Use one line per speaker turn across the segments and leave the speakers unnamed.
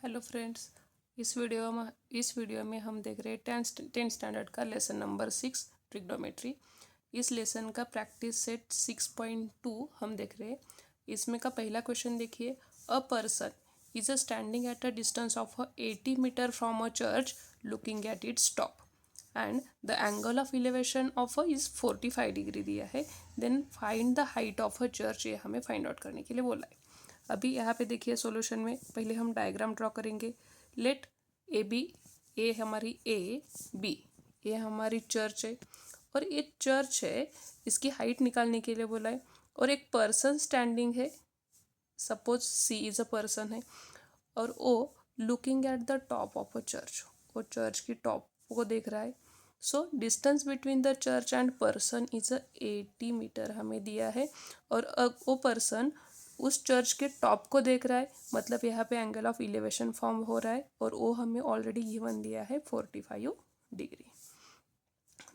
Hello friends, इस video में हम देख रहे हैं टेंथ स्टैंडर्ड का लेसन नंबर 6 ट्रिग्नोमेट्री। इस लेसन का प्रैक्टिस सेट 6.2 हम देख रहे हैं। इसमें का पहला क्वेश्चन देखिए। A person is standing at a distance of 80 meter from a church looking at its top and the angle of elevation of is 45 degree दिया है। Then find the height of a church, ये हमें find out करने के लिए बोला है। अभी यहाँ पे देखिए सॉल्यूशन में पहले हम डायग्राम ड्रॉ करेंगे। लेट ए बी, ए हमारी ए बी, ये हमारी चर्च है और ये चर्च है, इसकी हाइट निकालने के लिए बोला है। और एक पर्सन स्टैंडिंग है, suppose C is a person है, और वो looking at the top of a church, वो चर्च की टॉप को देख रहा है। So distance between the church and person is 80 meter हमें दिया है। और वो पर्सन उस चर्च के टॉप को देख रहा है, मतलब यहाँ पे एंगल ऑफ इलेवेशन फॉर्म हो रहा है और वो हमें ऑलरेडी गिवन दिया है 45 डिग्री।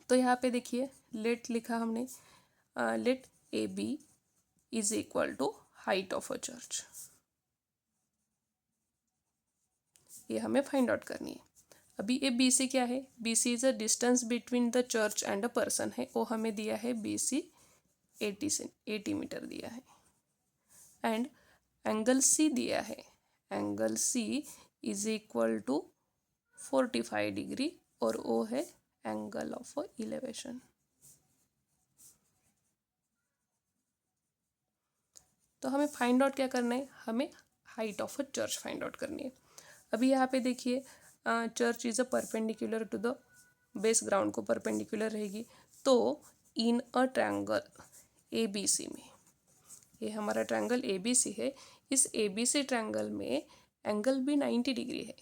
तो यहाँ पे देखिए लेट लिखा हमने, let A B is equal to height of a church, ये हमें फाइंड आउट करनी है। अभी ये बी सी क्या है, B C is a distance between the church and a person है, वो हमें दिया है बी सी 80 मीटर दिया है। एंड एंगल सी दिया है, angle C is equal to 45 degree और वो है एंगल ऑफ इलेवेशन। तो हमें फाइंड आउट क्या करना है, हमें height of a church find out करनी है। अभी यहाँ पे देखिए church is a perpendicular to the base, ground को परपेंडिकुलर रहेगी। तो इन a triangle A B C में, ये हमारा ट्रायंगल ए बी सी है, इस ए बी सी ट्रायंगल में एंगल भी 90 डिग्री है।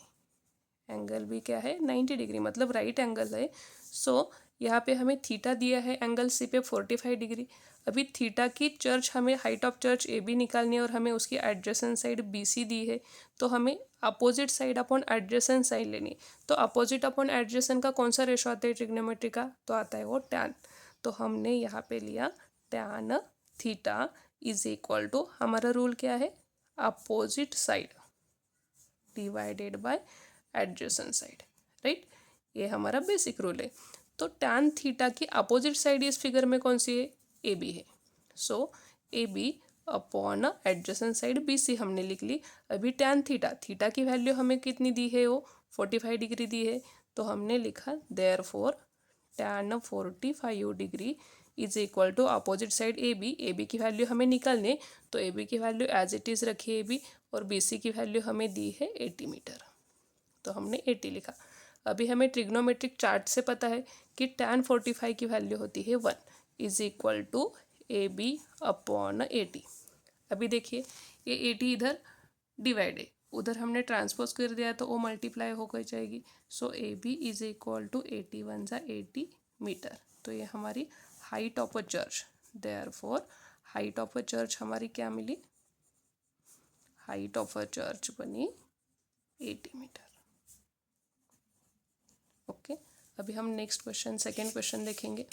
एंगल भी क्या है, 90 डिग्री, मतलब राइट एंगल है। सो यहाँ पे हमें थीटा दिया है एंगल सी पे 45 डिग्री। अभी थीटा की चर्च, हमें height of church A B निकालनी है और हमें उसकी एडजेसेंट साइड बी सी दी है। तो हमें opposite side upon adjacent side लेनी। तो अपोजिट अपॉन एडजेसेंट का कौन सा रेशो आता है ट्रिग्नोमेट्री का, तो आता है वो टैन। तो हमने यहाँ पे लिया tan theta is equal to, हमारा रूल क्या है, opposite side divided by adjacent side, right. ये हमारा बेसिक रूल है। तो टैन थीटा की अपोजिट साइड इस फिगर में कौन सी है, ए बी है। So A B upon adjacent side B C हमने लिख ली। अभी टैन थीटा, थीटा की वैल्यू हमें कितनी दी है, वो 45 डिग्री दी है। तो हमने लिखा therefore tan 45 degree is equal to opposite side A B की वैल्यू हमें निकालने, तो ए बी की वैल्यू एज इट इज़ रखी ए बी, और बी सी की वैल्यू हमें दी है 80 मीटर, तो हमने 80 लिखा। अभी हमें ट्रिग्नोमेट्रिक चार्ट से पता है कि tan 45 की वैल्यू होती है 1 is equal to A B upon 80। अभी देखिए ये 80 इधर डिवाइड है, उधर हमने ट्रांसपोज कर दिया तो वो मल्टीप्लाई होकर जाएगी। So A B is equal to 81 ज़ा 80 मीटर। तो ये हमारी height of a church, therefore height of a church हमारी क्या मिली, हाइट ऑफ अ चर्च बनी 80 मीटर। ओके, अभी हम नेक्स्ट क्वेश्चन, सेकेंड क्वेश्चन देखेंगे।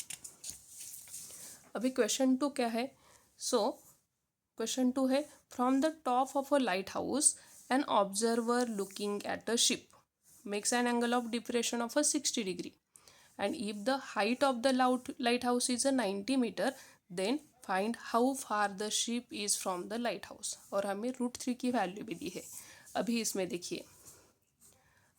अभी क्वेश्चन 2 क्या है, सो क्वेश्चन 2 है, from the top of a light house an observer looking at a ship makes an angle of depression of 60 degree and if the height of the light house is 90 meter then find how far the ship is from the light house. और हमें √3 की value भी दी है। अभी इसमें देखिए,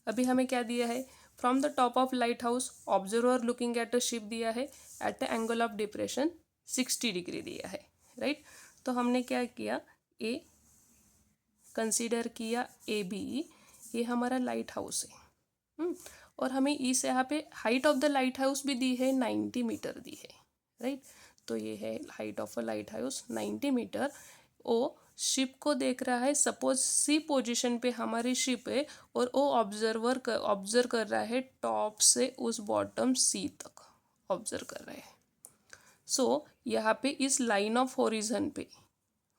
अभी हमें क्या दिया है, from the top of light house observer looking at a ship दिया है at the angle of depression 60 degree दिया है, राइट। तो हमने क्या किया, ए कंसीडर किया ए बी, ये हमारा लाइट हाउस है। और हमें इस यहाँ पे height of the light house भी दी है 90 मीटर दी है, राइट। तो ये है height of a light house 90 meter. O ship को देख रहा है, सपोज सी पोजीशन पे हमारी शिप है और वो ऑब्जर्व कर रहा है टॉप से उस बॉटम सी तक ऑब्जर्व कर रहे हैं। सो यहाँ पे इस लाइन ऑफ होरिजन पे,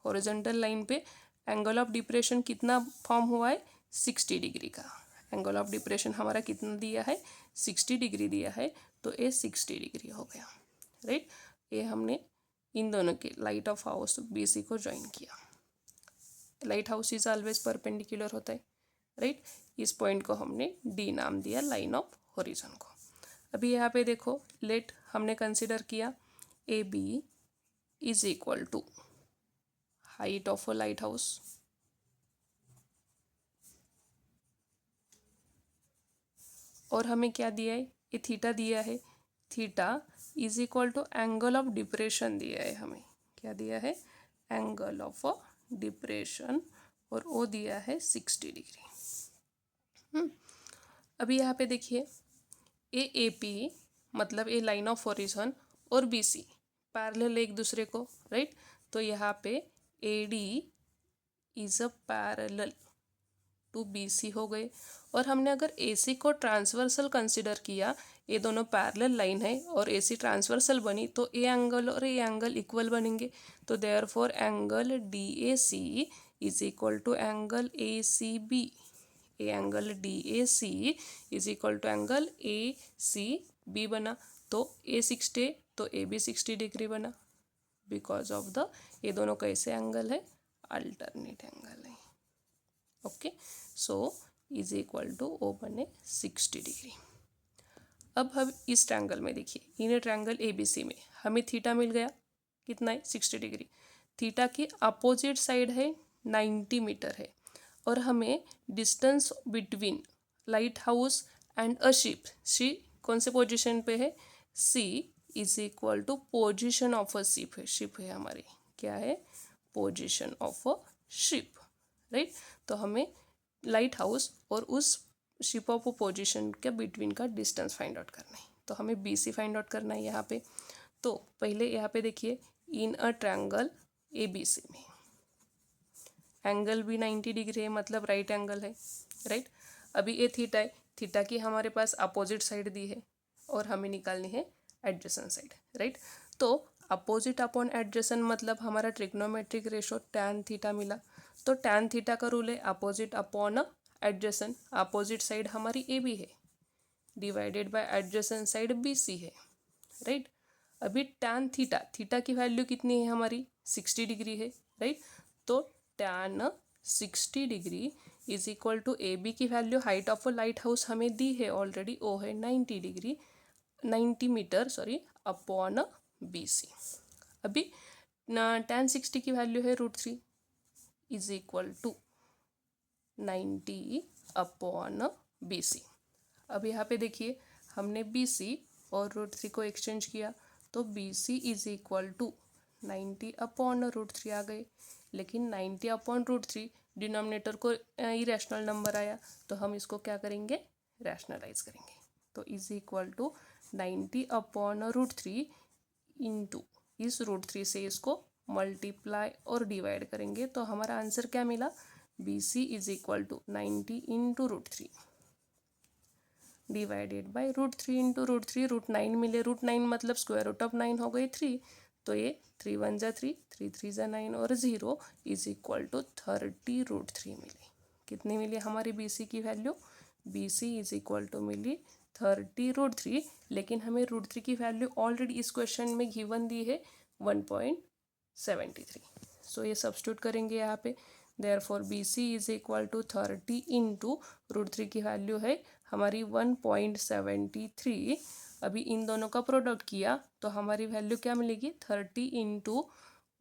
हॉरिजॉन्टल लाइन पे एंगल ऑफ डिप्रेशन कितना फॉर्म हुआ है, 60 डिग्री का। एंगल ऑफ डिप्रेशन हमारा कितना दिया है, 60 डिग्री दिया है। तो ये 60 डिग्री हो गया, राइट। ये हमने इन दोनों के light of house B C को ज्वाइन किया। Light house is always perpendicular होता है, राइट। इस पॉइंट को हमने डी नाम दिया, लाइन ऑफ होरिजन को। अभी यहाँ पे देखो, लेट हमने कंसिडर किया A B is equal to height of a light house, और हमें क्या दिया है, ये थीटा दिया है, theta is equal to angle of depression दिया है हमें, क्या दिया है, एंगल ऑफ डिप्रेशन, और वो दिया है 60 डिग्री। अभी यहाँ पे देखिए ए पी मतलब ए लाइन ऑफ होरिजन और बी सी पैरेलल एक दूसरे को, राइट। तो यहाँ पे A D is a parallel to B C हो गए, और हमने अगर ए सी को ट्रांसवर्सल कंसिडर किया, ये दोनों पैरेलल लाइन है और ए सी ट्रांसवर्सल बनी, तो ए एंगल और ए एंगल इक्वल बनेंगे। तो therefore angle D A C is equal to angle A C B, a angle D A C is equal to angle A C B बना। तो A 60 तो A B 60 degree बना, because of the ये दोनों कैसे angle है, alternate angle है। Okay, so is equal to O बने 60 डिग्री। अब हम इस ट्रायंगल में देखिए, in triangle A B C में हमें थीटा मिल गया, कितना है, 60 डिग्री। थीटा की अपोजिट साइड है 90 मीटर है, और हमें distance between light house and a ship, C कौन से पोजीशन पे है, C is equal to position of a ship है, शिप है हमारी, क्या है, position of a ship, right. तो हमें लाइट हाउस और उस शिप ऑफ पोजीशन के बिटवीन का डिस्टेंस फाइंड आउट करना है। तो हमें बी सी फाइंड आउट करना है यहाँ पे। तो पहले यहाँ पे देखिए, इन a triangle A B C में एंगल भी 90 डिग्री है, मतलब राइट एंगल है, राइट। अभी ये थीटा है, थीटा की हमारे पास अपोजिट साइड दी है और हमें निकालनी है एडजेसेंट साइड, राइट। तो अपोजिट अपॉन एडजेसेंट मतलब हमारा ट्रिग्नोमेट्रिक रेशो टैन थीटा मिला। तो टैन थीटा का रूल है opposite upon adjacent, opposite side हमारी ए बी है divided by adjacent side B C है, राइट। अभी टैन थीटा, थीटा की वैल्यू कितनी है हमारी, 60 डिग्री है, राइट। तो tan 60 degree is equal to A B की value, height of a light house हमें दी है ऑलरेडी, ओ है 90 degree, 90 meter sorry, upon B C. अभी टैन 60 की वैल्यू है √3 is equal to 90 upon B C. अब यहाँ पे देखिए, हमने बी सी और √3 को एक्सचेंज किया, तो B C is equal to 90 upon √3 आ गए, लेकिन 90 अपॉन √3 डिनोमिनेटर को इरेशनल नंबर आया, तो हम इसको क्या करेंगे, रैशनलाइज करेंगे। तो is equal to 90 upon √3 into इस √3 से इसको मल्टीप्लाई और डिवाइड करेंगे, तो हमारा आंसर क्या मिला, B C is equal to 90 into √3 divided by √3 into √3, √9 मिले, √9 मतलब स्क्वायर रूट ऑफ 9 हो गई 3, तो ये 3 1 जा 3, 3 3 जा 9 और 0 इज इक्वल टू 30 √3 मिली। कितनी मिली हमारी बी सी की value, B C is equal to मिली 30 √3, लेकिन हमें √3 की वैल्यू ऑलरेडी इस क्वेश्चन में गिवन दी है 1.73। सो ये सब्स्टिट्यूट करेंगे यहाँ पे, therefore B C is equal to 30 into √3 की वैल्यू है हमारी 1.73। अभी इन दोनों का प्रोडक्ट किया तो हमारी वैल्यू क्या मिलेगी, 30 इंटू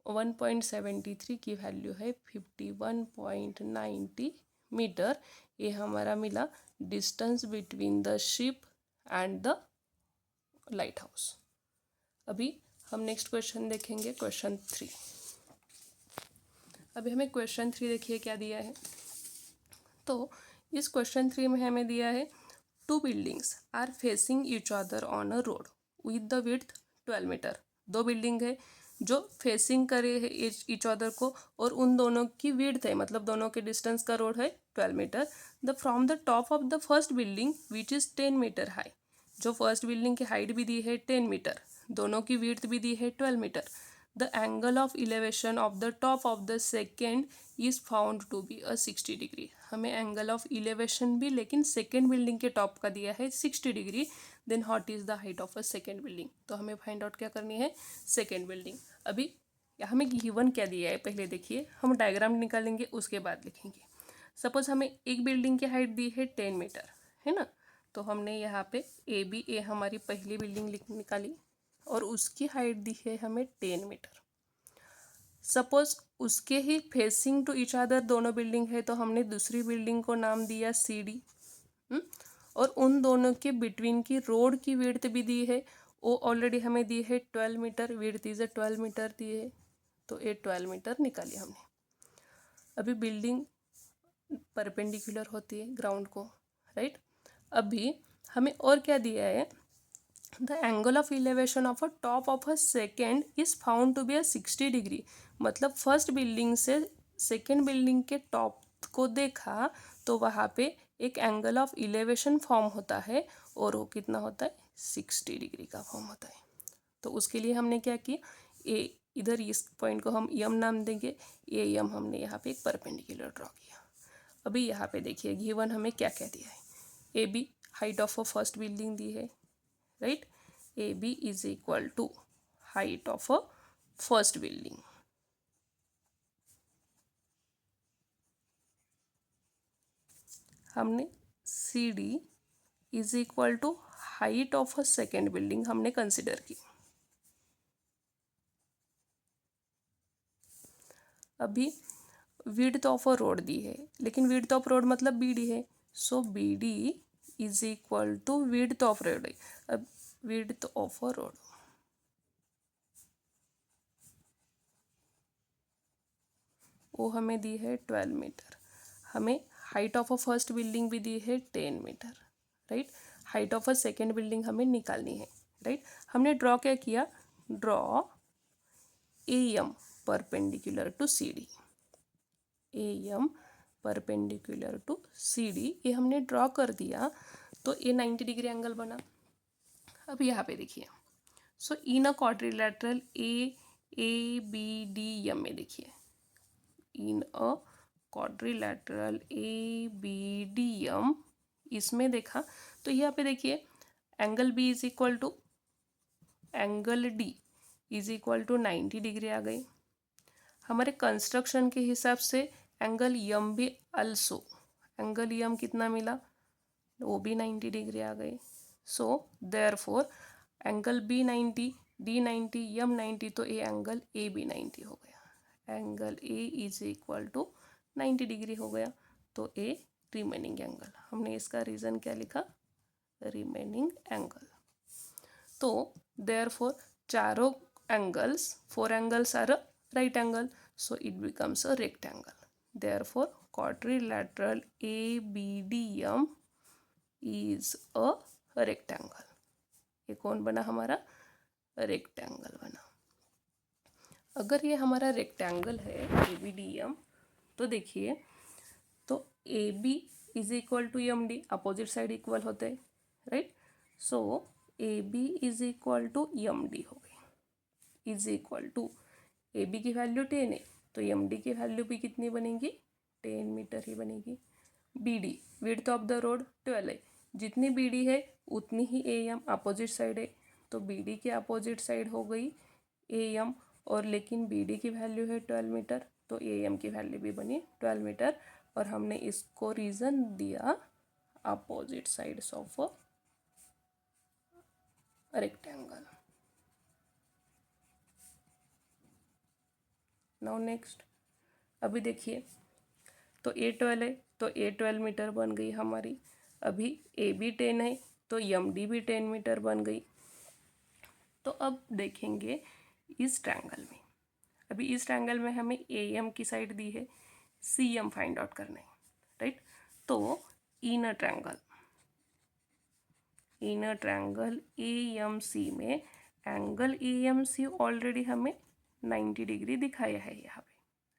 1.73 की वैल्यू है 51.90 मीटर। ये हमारा मिला distance between the ship and the light house. अभी हम नेक्स्ट क्वेश्चन देखेंगे, क्वेश्चन 3। अभी हमें क्वेश्चन 3 देखिए क्या दिया है। तो इस क्वेश्चन 3 में हमें दिया है, 2 buildings are facing each other on a road with the width 12 meter. 2 building है जो फेसिंग करे है ईच अदर को, और उन दोनों की विड्थ है, मतलब दोनों के डिस्टेंस का रोड है 12 meter. The from the top of the first building which is 10 meter high, जो फर्स्ट बिल्डिंग की हाइट भी दी है 10 मीटर, दोनों की विड्थ भी दी है 12 meter. The angle of elevation of the top of the second is found to be a 60 degree. हमें एंगल ऑफ इलेवेशन भी लेकिन सेकेंड बिल्डिंग के टॉप का दिया है 60 degree, then what is the height of a second building. तो हमें find out क्या करनी है, सेकेंड बिल्डिंग। अभी हमें गिवन क्या दिया है पहले देखिए, हम डायग्राम निकालेंगे उसके बाद लिखेंगे। सपोज हमें एक बिल्डिंग की हाइट दी है 10 मीटर, है ना, तो हमने यहाँ पे ए हमारी पहली बिल्डिंग निकाली और उसकी हाइट दी है हमें 10 मीटर। सपोज उसके ही फेसिंग टू ईच अदर दोनों बिल्डिंग है, तो हमने दूसरी बिल्डिंग को नाम दिया CD। और उन दोनों के बिटवीन की रोड की विड्थ भी दी है, वो ऑलरेडी हमें दी है 12 मीटर, विड्थ इज 12 मीटर दी है, तो ये 12 मीटर निकाली हमने। अभी बिल्डिंग परपेंडिकुलर होती है ग्राउंड को, राइट। अभी हमें और क्या दिया है, the angle of elevation of a top of a second is found to be a 60 degree. मतलब फर्स्ट बिल्डिंग से सेकेंड बिल्डिंग के टॉप को देखा तो वहाँ पे एक एंगल ऑफ इलेवेशन फॉर्म होता है और वो कितना होता है, 60 डिग्री का फॉर्म होता है। तो उसके लिए हमने क्या किया, ए इधर इस पॉइंट को हम यम नाम देंगे, ये यम हमने यहाँ पे एक परपेंडिकुलर ड्रॉ किया। अभी यहाँ पे देखिए गिवन हमें क्या क्या दिया है, AB height of a first building दी है, right. AB is equal to height of a first building. हमने CD is equal to height of a second building हमने कंसिडर की। अभी विड्थ ऑफ अ रोड दी है, लेकिन विड्थ ऑफ रोड मतलब BD है, so BD is equal to width of road. अब विड्थ ऑफ अ रोड वो हमें दी है 12 मीटर। हमें height of a first building भी दी है 10 meter, right. Height of a second building हमें निकालनी है, राइट। हमने ड्रॉ क्या किया, draw AM perpendicular to CD। AM perpendicular to CD ये हमने ड्रॉ कर दिया, तो ये 90 डिग्री एंगल बना। अब यहाँ पे देखिए, सो इन अ क्वाड्रिलैटरल ABDM में देखिए, इन अ क्वाड्रिलैटरल ABDM इसमें देखा तो यहाँ पे देखिए angle B is equal to angle D is equal to 90 degree आ गई। हमारे कंस्ट्रक्शन के हिसाब से एंगल यम भी अल्सो, एंगल यम कितना मिला, वो भी 90 डिग्री आ गई। So therefore angle B 90, D 90, M 90, तो ये एंगल A भी 90 हो गया। Angle A is equal to 90 degree हो गया, तो ए रिमेनिंग एंगल, हमने इसका रीज़न क्या लिखा, रिमेनिंग एंगल। तो देयरफॉर चारों angles, 4 angles are a right angle, so it becomes a rectangle. Therefore quadrilateral ABDM is a rectangle. ये कौन बना हमारा, रेक्टेंगल बना। अगर ये हमारा रेक्टेंगल है ABDM, तो देखिए, तो AB is equal to MD, opposite side equal होते हैं, right. So AB is equal to MD हो गई, इज इक्वल टू AB की वैल्यू 10 है, तो MD की वैल्यू भी कितनी बनेगी, 10 मीटर ही बनेगी। BD width of the road 12 है, जितनी BD है उतनी ही AM अपोजिट साइड है, तो BD की अपोजिट साइड हो गई AM, और लेकिन BD की वैल्यू है 12 मीटर, तो AM की वैल्यू भी बनी 12 मीटर, और हमने इसको रीज़न दिया opposite sides of a rectangle. Now next, अभी देखिए, तो A12 है, तो A12 मीटर बन गई हमारी। अभी AB 10 है, तो MD भी 10 मीटर बन गई। तो अब देखेंगे इस ट्रायंगल में, अभी इस ट्रायंगल में हमें AM की साइड दी है, CM फाइंड आउट करना है, राइट। तो इनर ट्रायंगल AMC में एंगल AMC ऑलरेडी हमें 90 डिग्री दिखाया है यहाँ पे,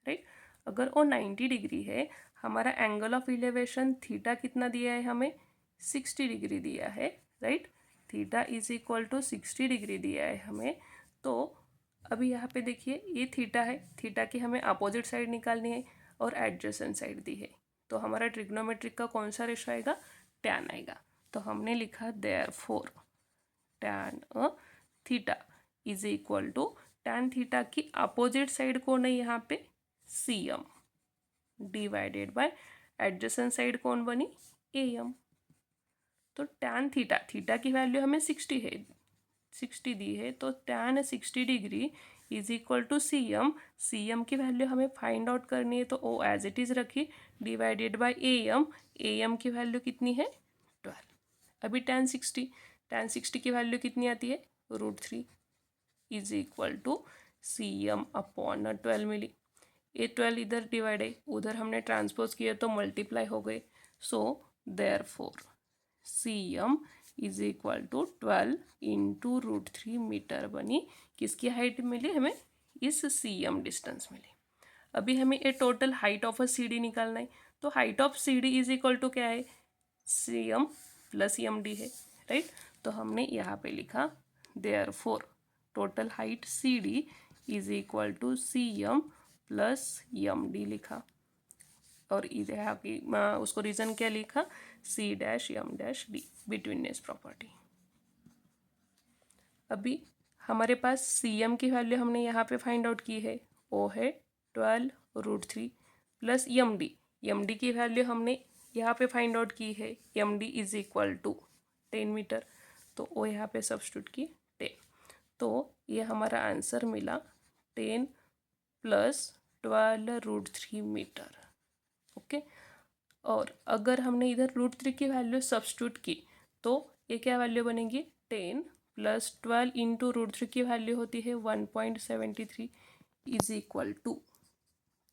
राइट। अगर वो 90 डिग्री है, हमारा एंगल ऑफ इलेवेशन थीटा कितना दिया है हमें, 60 डिग्री दिया है, right. Theta is equal to 60 degree दिया है हमें। तो अभी यहाँ पे देखिए ये थीटा है, थीटा की हमें अपोजिट साइड निकालनी है और एडजेसेंट साइड दी है, तो हमारा ट्रिग्नोमेट्रिक का कौन सा रेशो आएगा, टैन आएगा। तो हमने लिखा therefore tan theta is equal to, tan theta की अपोजिट साइड कौन है यहाँ पे, CM divided by adjacent side कौन बनी, AM। तो tan थीटा, थीटा की वैल्यू हमें 60 है, 60 दी है, तो tan 60 degree is equal to CM। CM की वैल्यू हमें फाइंड आउट करनी है, तो O एज इट इज़ रखी, डिवाइडेड बाय AM। AM की वैल्यू कितनी है, 12। अभी tan 60 की वैल्यू कितनी आती है, √3 is equal to CM upon 12 मिली। ये 12 इधर डिवाइड है, उधर हमने ट्रांसपोज किया तो मल्टीप्लाई हो गए। So therefore CM is equal to 12 into √3 meter बनी। किसकी हाइट मिली हमें, इस CM डिस्टेंस मिली। अभी हमें ये total height of a CD निकालना है, तो height of CD is equal to क्या है, CM प्लस MD है, राइट। तो हमने यहाँ पे लिखा therefore total height CD is equal to CM plus MD लिखा। और यहाँ की उसको रीज़न क्या लिखा, C'(M')D बिटवीननेस प्रॉपर्टी। अभी हमारे पास CM की वैल्यू हमने यहाँ पे फाइंड आउट की है, वो है 12√3 प्लस MD की वैल्यू हमने यहाँ पे फाइंड आउट की है, MD is equal to 10 meter, तो वो यहाँ पे सब्स्टिट्यूट की 10। तो ये हमारा आंसर मिला 10 प्लस 12√3 मीटर। ओके। और अगर हमने इधर √3 की वैल्यू सब्स्टिट्यूट की तो ये क्या वैल्यू बनेगी, 10 प्लस 12 इंटू √3 की वैल्यू होती है 1.73 is equal to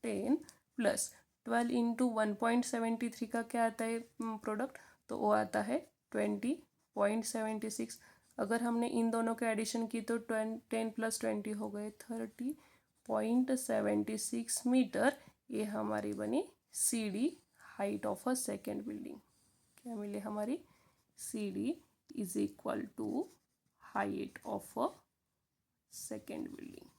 10 plus 12 into 1.73 का क्या आता है प्रोडक्ट, तो वो आता है 20.76। अगर हमने इन दोनों के एडिशन की तो 10 प्लस 20 हो गए 30.76 मीटर। ये हमारी बनी CD height of a second building. क्या मिले हमारी, CD is equal to height of a second building.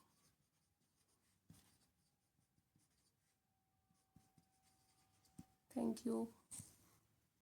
Thank you.